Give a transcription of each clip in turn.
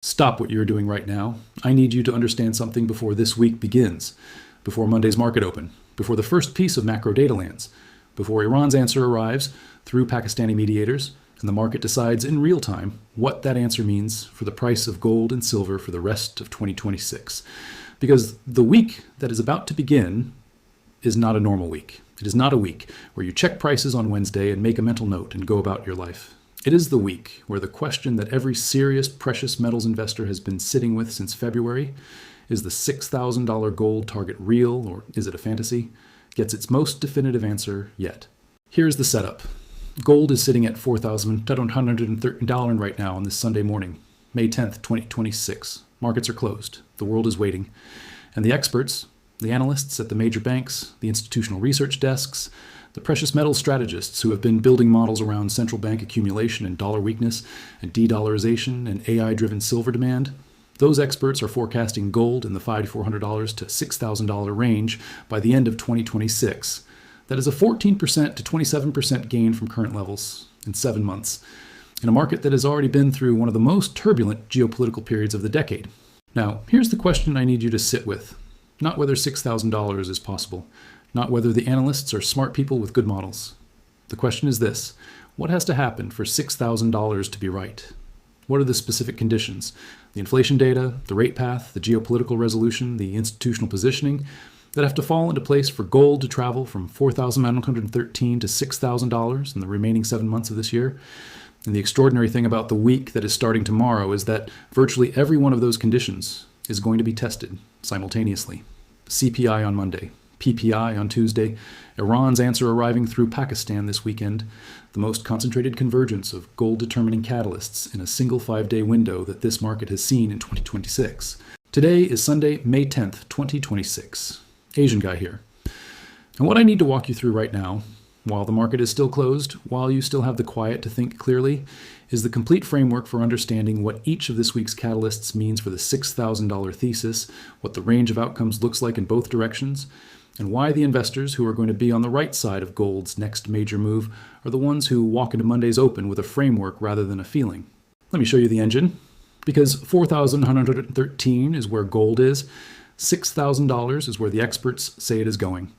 Stop what you're doing right now. I need you to understand something before this week begins, before Monday's market open, before the first piece of macro data lands, before Iran's answer arrives through Pakistani mediators, and the market decides in real time what that answer means for the price of gold and silver for the rest of 2026. Because the week that is about to begin is not a normal week. It is not a week where you check prices on Wednesday and make a mental note and go about your life. It is the week where the question that every serious precious metals investor has been sitting with since February, is the $6,000 gold target real or is it a fantasy, gets its most definitive answer yet. Here's the setup. Gold is sitting at $4,713 right now on this Sunday morning, May 10th, 2026. Markets are closed. The world is waiting. And the experts, the analysts at the major banks, the institutional research desks, the precious metals strategists who have been building models around central bank accumulation and dollar weakness and de-dollarization and AI-driven silver demand, those experts are forecasting gold in the $5,400 to $6,000 range by the end of 2026. That is a 14% to 27% gain from current levels in 7 months, in a market that has already been through one of the most turbulent geopolitical periods of the decade. Now, here's the question I need you to sit with. Not whether $6,000 is possible, not whether the analysts are smart people with good models. The question is this: what has to happen for $6,000 to be right? What are the specific conditions? The inflation data, the rate path, the geopolitical resolution, the institutional positioning that have to fall into place for gold to travel from $4,913 to $6,000 in the remaining 7 months of this year. And the extraordinary thing about the week that is starting tomorrow is that virtually every one of those conditions is going to be tested simultaneously. CPI on Monday, PPI on Tuesday, Iran's answer arriving through Pakistan this weekend, the most concentrated convergence of gold-determining catalysts in a single 5-day window that this market has seen in 2026. Today is Sunday, May 10th, 2026. Asian guy here. And what I need to walk you through right now, while the market is still closed, while you still have the quiet to think clearly, is the complete framework for understanding what each of this week's catalysts means for the $6,000 thesis, what the range of outcomes looks like in both directions, and why the investors who are going to be on the right side of gold's next major move are the ones who walk into Monday's open with a framework rather than a feeling. Let me show you the engine. Because $4,113 is where gold is, $6,000 is where the experts say it is going.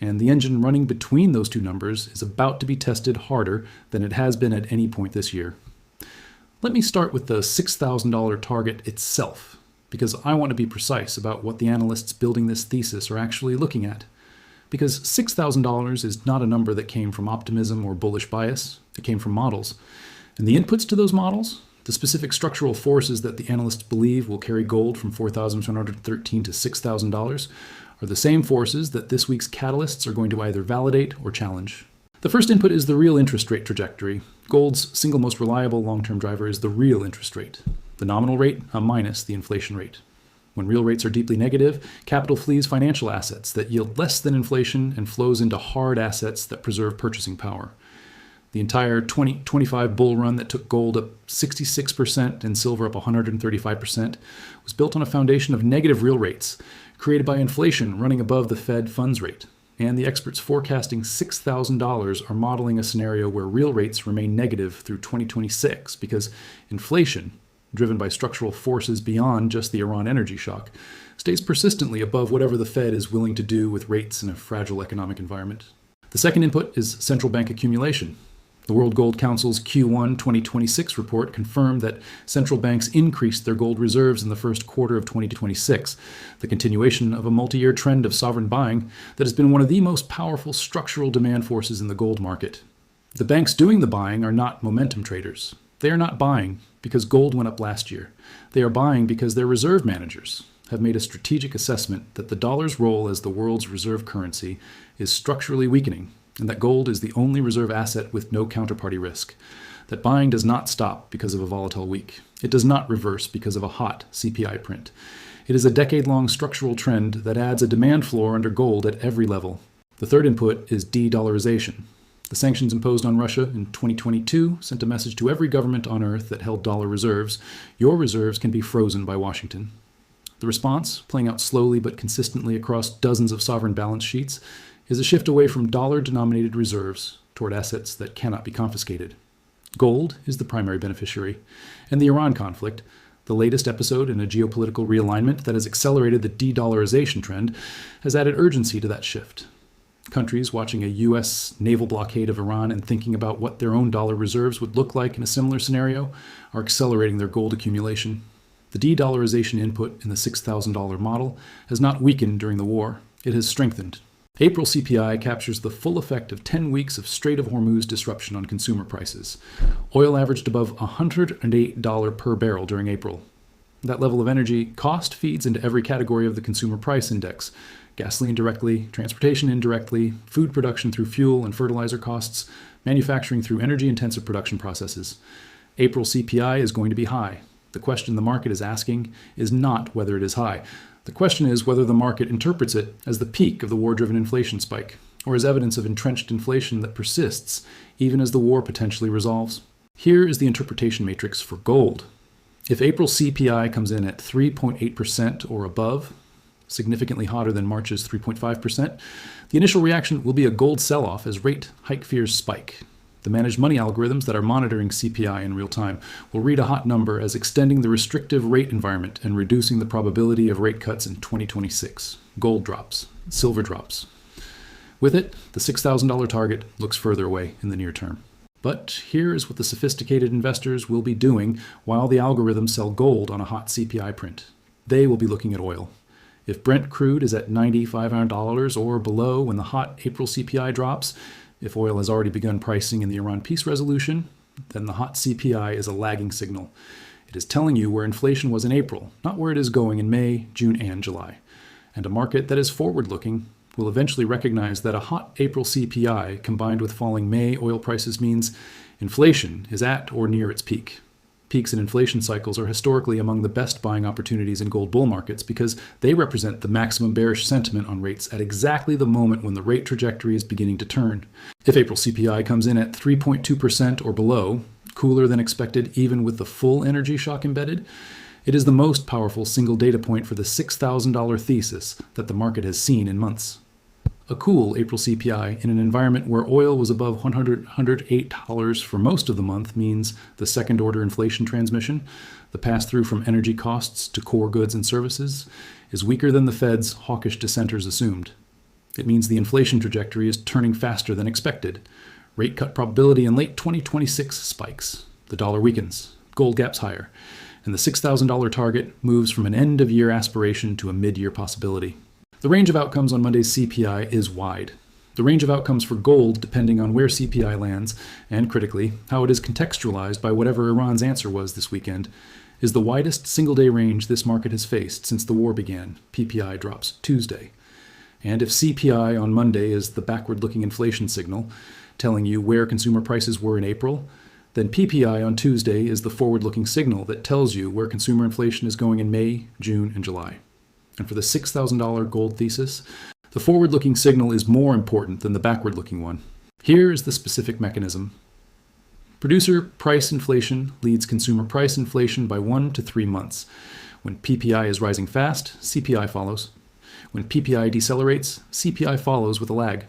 And the engine running between those two numbers is about to be tested harder than it has been at any point this year. Let me start with the $6,000 target itself, because I want to be precise about what the analysts building this thesis are actually looking at. Because $6,000 is not a number that came from optimism or bullish bias, it came from models. And the inputs to those models, the specific structural forces that the analysts believe will carry gold from $4,713 to $6,000, are the same forces that this week's catalysts are going to either validate or challenge. The first input is the real interest rate trajectory. Gold's single most reliable long-term driver is the real interest rate, the nominal rate minus the inflation rate. When real rates are deeply negative, capital flees financial assets that yield less than inflation and flows into hard assets that preserve purchasing power. The entire 2025 bull run that took gold up 66% and silver up 135% was built on a foundation of negative real rates, created by inflation running above the Fed funds rate. And the experts forecasting $6,000 are modeling a scenario where real rates remain negative through 2026 because inflation, driven by structural forces beyond just the Iran energy shock, stays persistently above whatever the Fed is willing to do with rates in a fragile economic environment. The second input is central bank accumulation. The World Gold Council's Q1 2026 report confirmed that central banks increased their gold reserves in the first quarter of 2026, the continuation of a multi-year trend of sovereign buying that has been one of the most powerful structural demand forces in the gold market. The banks doing the buying are not momentum traders. They are not buying because gold went up last year. They are buying because their reserve managers have made a strategic assessment that the dollar's role as the world's reserve currency is structurally weakening, and that gold is the only reserve asset with no counterparty risk, that buying does not stop because of a volatile week. It does not reverse because of a hot CPI print. It is a decade-long structural trend that adds a demand floor under gold at every level. The third input is de-dollarization. The sanctions imposed on Russia in 2022 sent a message to every government on earth that held dollar reserves: your reserves can be frozen by Washington. The response, playing out slowly but consistently across dozens of sovereign balance sheets, is a shift away from dollar-denominated reserves toward assets that cannot be confiscated. Gold is the primary beneficiary, and the Iran conflict, The latest episode in a geopolitical realignment that has accelerated the de-dollarization trend has added urgency to that shift. Countries watching a U.S. naval blockade of Iran and thinking about what their own dollar reserves would look like in a similar scenario are accelerating their gold accumulation. The de-dollarization input in the $6,000 model has not weakened during the war. It has strengthened. April CPI captures the full effect of 10 weeks of Strait of Hormuz disruption on consumer prices. Oil averaged above $108 per barrel during April. That level of energy cost feeds into every category of the consumer price index. Gasoline directly, transportation indirectly, food production through fuel and fertilizer costs, manufacturing through energy-intensive production processes. April CPI is going to be high. The question the market is asking is not whether it is high. The question is whether the market interprets it as the peak of the war-driven inflation spike, or as evidence of entrenched inflation that persists even as the war potentially resolves. Here is the interpretation matrix for gold. If April CPI comes in at 3.8% or above, significantly hotter than March's 3.5%, the initial reaction will be a gold sell-off as rate hike fears spike. The managed money algorithms that are monitoring CPI in real time will read a hot number as extending the restrictive rate environment and reducing the probability of rate cuts in 2026. Gold drops, silver drops. With it, the $6,000 target looks further away in the near term. But here is what the sophisticated investors will be doing while the algorithms sell gold on a hot CPI print. They will be looking at oil. If Brent crude is at $9,500 or below when the hot April CPI drops, if oil has already begun pricing in the Iran peace resolution, then the hot CPI is a lagging signal. It is telling you where inflation was in April, not where it is going in May, June, and July. And a market that is forward-looking will eventually recognize that a hot April CPI combined with falling May oil prices means inflation is at or near its peak. Peaks in inflation cycles are historically among the best buying opportunities in gold bull markets because they represent the maximum bearish sentiment on rates at exactly the moment when the rate trajectory is beginning to turn. If April CPI comes in at 3.2% or below, cooler than expected even with the full energy shock embedded, it is the most powerful single data point for the $6,000 thesis that the market has seen in months. A cool April CPI in an environment where oil was above $108 for most of the month means the second-order inflation transmission, the pass-through from energy costs to core goods and services, is weaker than the Fed's hawkish dissenters assumed. It means the inflation trajectory is turning faster than expected. Rate cut probability in late 2026 spikes. The dollar weakens. Gold gaps higher. And the $6,000 target moves from an end-of-year aspiration to a mid-year possibility. The range of outcomes on Monday's CPI is wide. The range of outcomes for gold, depending on where CPI lands, and critically, how it is contextualized by whatever Iran's answer was this weekend, is the widest single-day range this market has faced since the war began. PPI drops Tuesday. And if CPI on Monday is the backward-looking inflation signal, telling you where consumer prices were in April, then PPI on Tuesday is the forward-looking signal that tells you where consumer inflation is going in May, June, and July. And for the $6,000 gold thesis, the forward-looking signal is more important than the backward-looking one. Here is the specific mechanism. Producer price inflation leads consumer price inflation by 1 to 3 months. When PPI is rising fast, CPI follows. When PPI decelerates, CPI follows with a lag.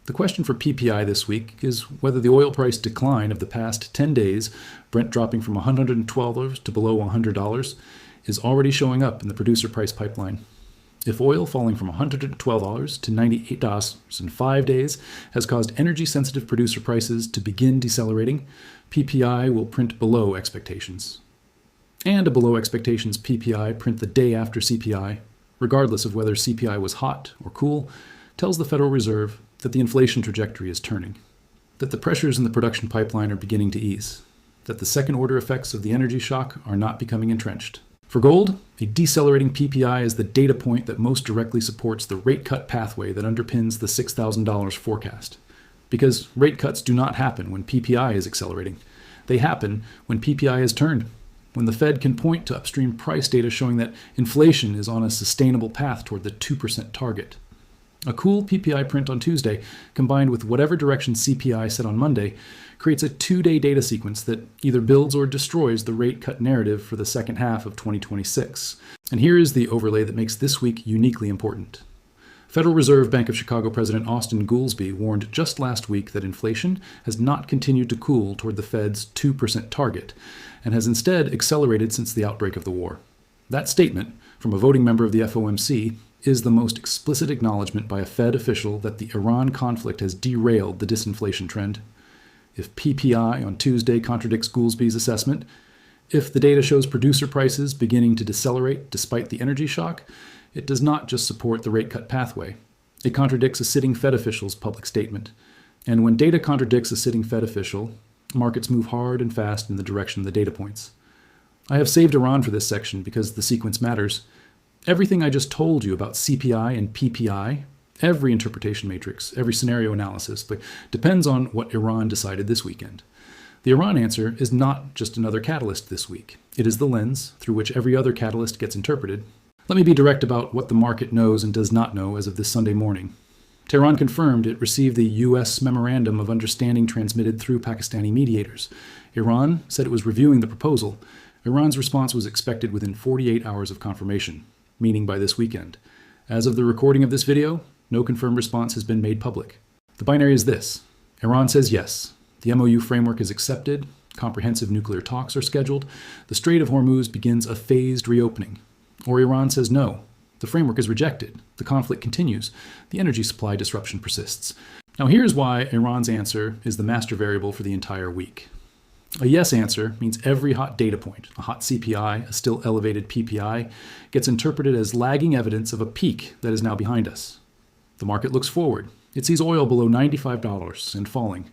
The question for PPI this week is whether the oil price decline of the past 10 days, Brent dropping from $112 to below $100, is already showing up in the producer price pipeline. If oil falling from $112 to $98 in 5 days has caused energy-sensitive producer prices to begin decelerating, PPI will print below expectations. And a below expectations PPI print the day after CPI, regardless of whether CPI was hot or cool, tells the Federal Reserve that the inflation trajectory is turning, that the pressures in the production pipeline are beginning to ease, that the second-order effects of the energy shock are not becoming entrenched. For gold, a decelerating PPI is the data point that most directly supports the rate cut pathway that underpins the $6,000 forecast. Because rate cuts do not happen when PPI is accelerating. They happen when PPI is turned, when the Fed can point to upstream price data showing that inflation is on a sustainable path toward the 2% target. A cool PPI print on Tuesday, combined with whatever direction CPI set on Monday, creates a 2-day data sequence that either builds or destroys the rate cut narrative for the second half of 2026. And here is the overlay that makes this week uniquely important. Federal Reserve Bank of Chicago President Austin Goolsbee warned just last week that inflation has not continued to cool toward the Fed's 2% target, and has instead accelerated since the outbreak of the war. That statement, from a voting member of the FOMC, is the most explicit acknowledgement by a Fed official that the Iran conflict has derailed the disinflation trend. If PPI on Tuesday contradicts Goolsby's assessment, if the data shows producer prices beginning to decelerate despite the energy shock, it does not just support the rate cut pathway. It contradicts a sitting Fed official's public statement. And when data contradicts a sitting Fed official, markets move hard and fast in the direction of the data points. I have saved Iran for this section because the sequence matters. Everything I just told you about CPI and PPI, every interpretation matrix, every scenario analysis, but depends on what Iran decided this weekend. The Iran answer is not just another catalyst this week. It is the lens through which every other catalyst gets interpreted. Let me be direct about what the market knows and does not know as of this Sunday morning. Tehran confirmed it received the U.S. Memorandum of Understanding transmitted through Pakistani mediators. Iran said it was reviewing the proposal. Iran's response was expected within 48 hours of confirmation, meaning by this weekend. As of the recording of this video, no confirmed response has been made public. The binary is this. Iran says yes. The MOU framework is accepted. Comprehensive nuclear talks are scheduled. The Strait of Hormuz begins a phased reopening. Or Iran says no. The framework is rejected. The conflict continues. The energy supply disruption persists. Now here's why Iran's answer is the master variable for the entire week. A yes answer means every hot data point, a hot CPI, a still elevated PPI, gets interpreted as lagging evidence of a peak that is now behind us. The market looks forward. It sees oil below $95 and falling.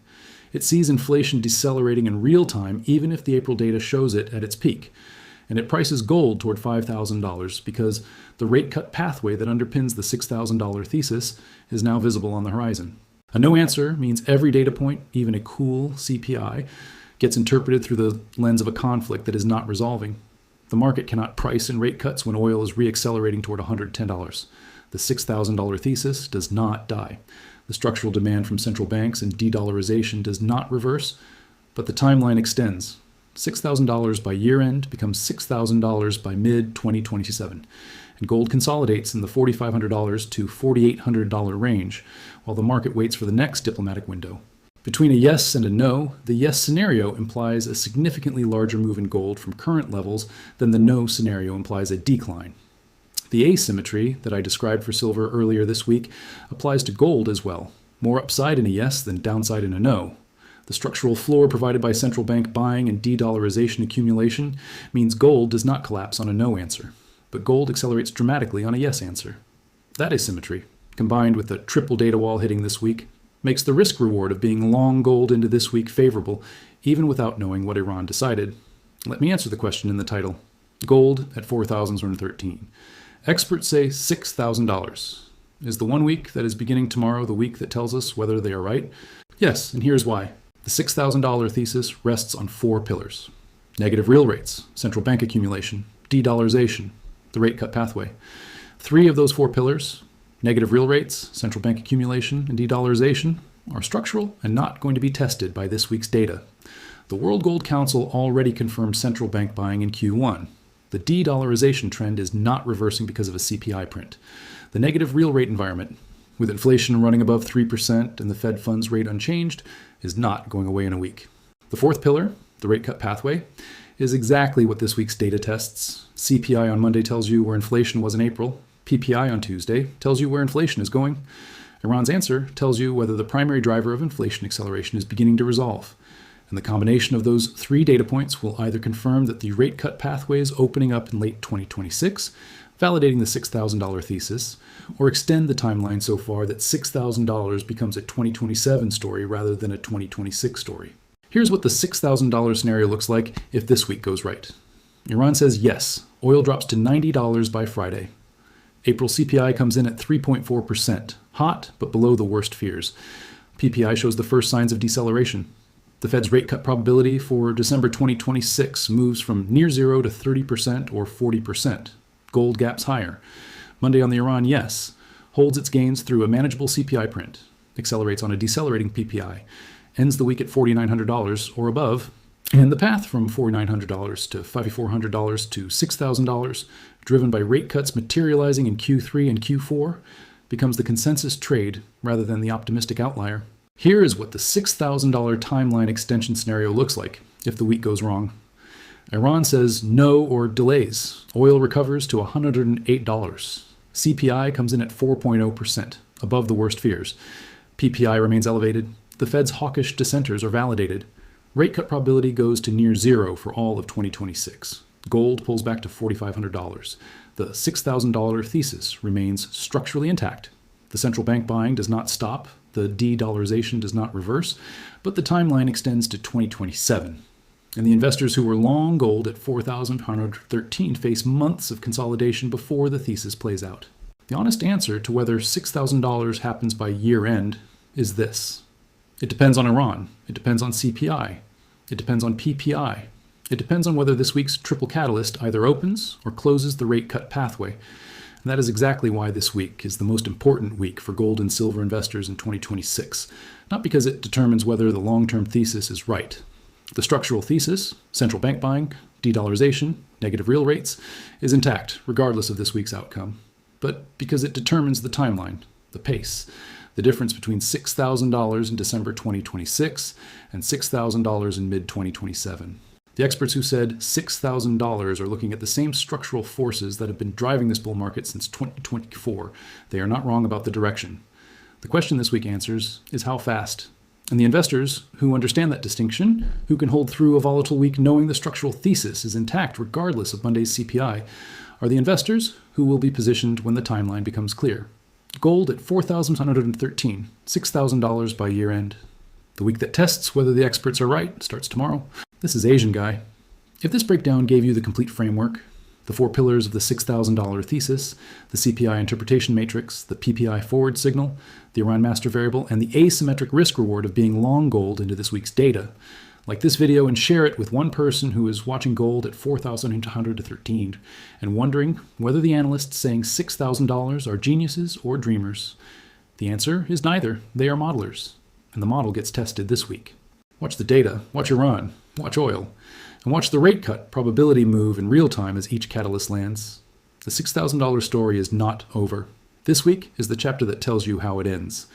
It sees inflation decelerating in real time, even if the April data shows it at its peak. And it prices gold toward $5,000 because the rate cut pathway that underpins the $6,000 thesis is now visible on the horizon. A no answer means every data point, even a cool CPI, gets interpreted through the lens of a conflict that is not resolving. The market cannot price in rate cuts when oil is reaccelerating toward $110. The $6,000 thesis does not die. The structural demand from central banks and de-dollarization does not reverse, but the timeline extends. $6,000 by year-end becomes $6,000 by mid-2027, and gold consolidates in the $4,500 to $4,800 range, while the market waits for the next diplomatic window. Between a yes and a no, the yes scenario implies a significantly larger move in gold from current levels than the no scenario implies a decline. The asymmetry that I described for silver earlier this week applies to gold as well. More upside in a yes than downside in a no. The structural floor provided by central bank buying and de-dollarization accumulation means gold does not collapse on a no answer, but gold accelerates dramatically on a yes answer. That asymmetry, combined with the triple data wall hitting this week, makes the risk-reward of being long gold into this week favorable, even without knowing what Iran decided. Let me answer the question in the title. Gold at $4,113. Experts say $6,000. Is the 1 week that is beginning tomorrow the week that tells us whether they are right? Yes, and here's why. The $6,000 thesis rests on 4 pillars. Negative real rates, central bank accumulation, de-dollarization, the rate cut pathway. 3 of those 4 pillars, negative real rates, central bank accumulation, and de-dollarization, are structural and not going to be tested by this week's data. The World Gold Council already confirmed central bank buying in Q1. The de-dollarization trend is not reversing because of a CPI print. The negative real rate environment, with inflation running above 3% and the Fed funds rate unchanged, is not going away in a week. The 4th pillar, the rate cut pathway, is exactly what this week's data tests. CPI on Monday tells you where inflation was in April. PPI on Tuesday tells you where inflation is going. Iran's answer tells you whether the primary driver of inflation acceleration is beginning to resolve. And the combination of those 3 data points will either confirm that the rate cut pathway is opening up in late 2026, validating the $6,000 thesis, or extend the timeline so far that $6,000 becomes a 2027 story rather than a 2026 story. Here's what the $6,000 scenario looks like if this week goes right. Iran says yes, oil drops to $90 by Friday. April CPI comes in at 3.4%, hot but below the worst fears. PPI shows the first signs of deceleration. The Fed's rate cut probability for December 2026 moves from near zero to 30% or 40%. Gold gaps higher. Monday on the Iran yes, holds its gains through a manageable CPI print, accelerates on a decelerating PPI, ends the week at $4,900 or above, and the path from $4,900 to $5,400 to $6,000, driven by rate cuts materializing in Q3 and Q4, becomes the consensus trade rather than the optimistic outlier. Here is what the $6,000 timeline extension scenario looks like if the week goes wrong. Iran says no or delays. Oil recovers to $108. CPI comes in at 4.0%, above the worst fears. PPI remains elevated. The Fed's hawkish dissenters are validated. Rate cut probability goes to near zero for all of 2026. Gold pulls back to $4,500. The $6,000 thesis remains structurally intact. The central bank buying does not stop. The de-dollarization does not reverse, but the timeline extends to 2027. And the investors who were long gold at 4,113 face months of consolidation before the thesis plays out. The honest answer to whether $6,000 happens by year end is this. It depends on Iran. It depends on CPI. It depends on PPI. It depends on whether this week's triple catalyst either opens or closes the rate cut pathway. And that is exactly why this week is the most important week for gold and silver investors in 2026. Not because it determines whether the long-term thesis is right. The structural thesis, central bank buying, de-dollarization, negative real rates, is intact regardless of this week's outcome. But because it determines the timeline, the pace, the difference between $6,000 in December 2026 and $6,000 in mid-2027. The experts who said $6,000 are looking at the same structural forces that have been driving this bull market since 2024. They are not wrong about the direction. The question this week answers is how fast. And the investors who understand that distinction, who can hold through a volatile week knowing the structural thesis is intact regardless of Monday's CPI, are the investors who will be positioned when the timeline becomes clear. Gold at $4,113, $6,000 by year end. The week that tests whether the experts are right starts tomorrow. This is Asian Guy. If this breakdown gave you the complete framework, the four pillars of the $6,000 thesis, the CPI interpretation matrix, the PPI forward signal, the Iran master variable, and the asymmetric risk reward of being long gold into this week's data, like this video and share it with one person who is watching gold at $4,113 and wondering whether the analysts saying $6,000 are geniuses or dreamers. The answer is neither. They are modelers, and the model gets tested this week. Watch the data, watch Iran, watch oil, and watch the rate cut probability move in real time as each catalyst lands. The $6,000 story is not over. This week is the chapter that tells you how it ends.